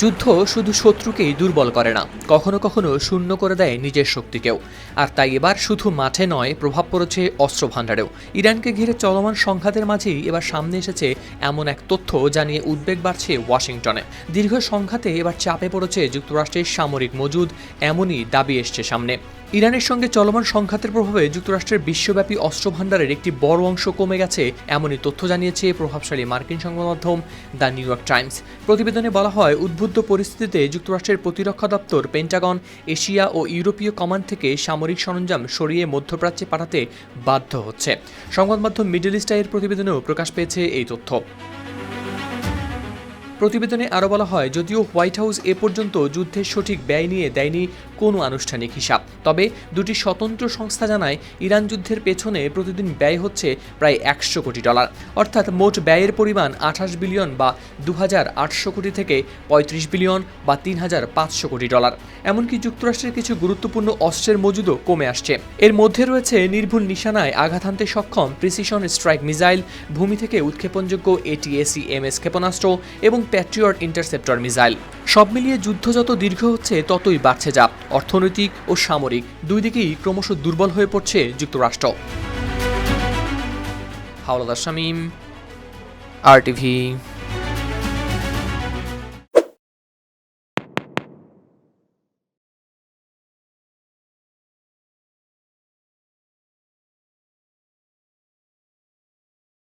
যুদ্ধ শুধু শত্রুকেই দুর্বল করে না, কখনো কখনো শূন্য করে দেয় নিজের শক্তিকেও। আর তাই এবার শুধু মাঠে নয়, প্রভাব পড়েছে অস্ত্র ভাণ্ডারেও। ইরানকে ঘিরে চলমান সংঘাতের মাঝেই এবার সামনে এসেছে এমন এক তথ্য যা নিয়ে উদ্বেগ বাড়ছে ওয়াশিংটনে। দীর্ঘ সংঘাতে এবার চাপে পড়েছে যুক্তরাষ্ট্রের সামরিক মজুদ, এমনই দাবি এসছে সামনে। ইরানের সঙ্গে চলমান সংঘাতের প্রভাবে যুক্তরাষ্ট্রের বিশ্বব্যাপী অস্ত্র ভাণ্ডারের একটি বড় অংশ কমে গেছে, এমনই তথ্য জানিয়েছে প্রভাবশালী মার্কিন সংবাদ মাধ্যম দ্য নিউ ইয়র্ক টাইমস। প্রতিবেদনে বলা হয়, উদ্বুদ্ধ পরিস্থিতিতে যুক্তরাষ্ট্রের প্রতিরক্ষা দপ্তর পেন্টাগন এশিয়া ও ইউরোপীয় কমান্ড থেকে সামরিক সরঞ্জাম সরিয়ে মধ্যপ্রাচ্যে পাঠাতে বাধ্য হচ্ছে। সংবাদ মাধ্যম মিডল ইস্ট আইয়ের প্রতিবেদনেও প্রকাশ পেয়েছে এই তথ্য। প্রতিবেদনে আরও বলা হয়, যদিও হোয়াইট হাউস এ পর্যন্ত যুদ্ধের সঠিক ব্যয় নিয়ে দেয়নি কোনো আনুষ্ঠানিক হিসাব, তবে দুটি স্বতন্ত্র সংস্থা জানায় ইরান যুদ্ধের পেছনে প্রতিদিন ব্যয় হচ্ছে প্রায় $100 কোটি, অর্থাৎ মোট ব্যয়ের পরিমাণ 28 বিলিয়ন বা 2800 কোটি থেকে 35 বিলিয়ন বা $3500 কোটি। এমনকি যুক্তরাষ্ট্রের কিছু গুরুত্বপূর্ণ অস্ত্রের মজুদও কমে আসছে। এর মধ্যে রয়েছে নির্ভুল নিশানায় আঘাত হানতে সক্ষম প্রিসিশন স্ট্রাইক মিসাইল, ভূমি থেকে উৎক্ষেপণযোগ্য ATACMS ক্ষেপণাস্ত্র এবং প্যাট্রিয়ট ইন্টারসেপ্টর মিসাইল। সব মিলিয়ে যুদ্ধ যত দীর্ঘ হচ্ছে ততই বাড়ছে চাপ। অর্থনৈতিক ও সামরিক দুই দিকেই ক্রমশ দুর্বল হয়ে পড়ছে যুক্তরাষ্ট্র। হাওলাদার শামীম, RTV।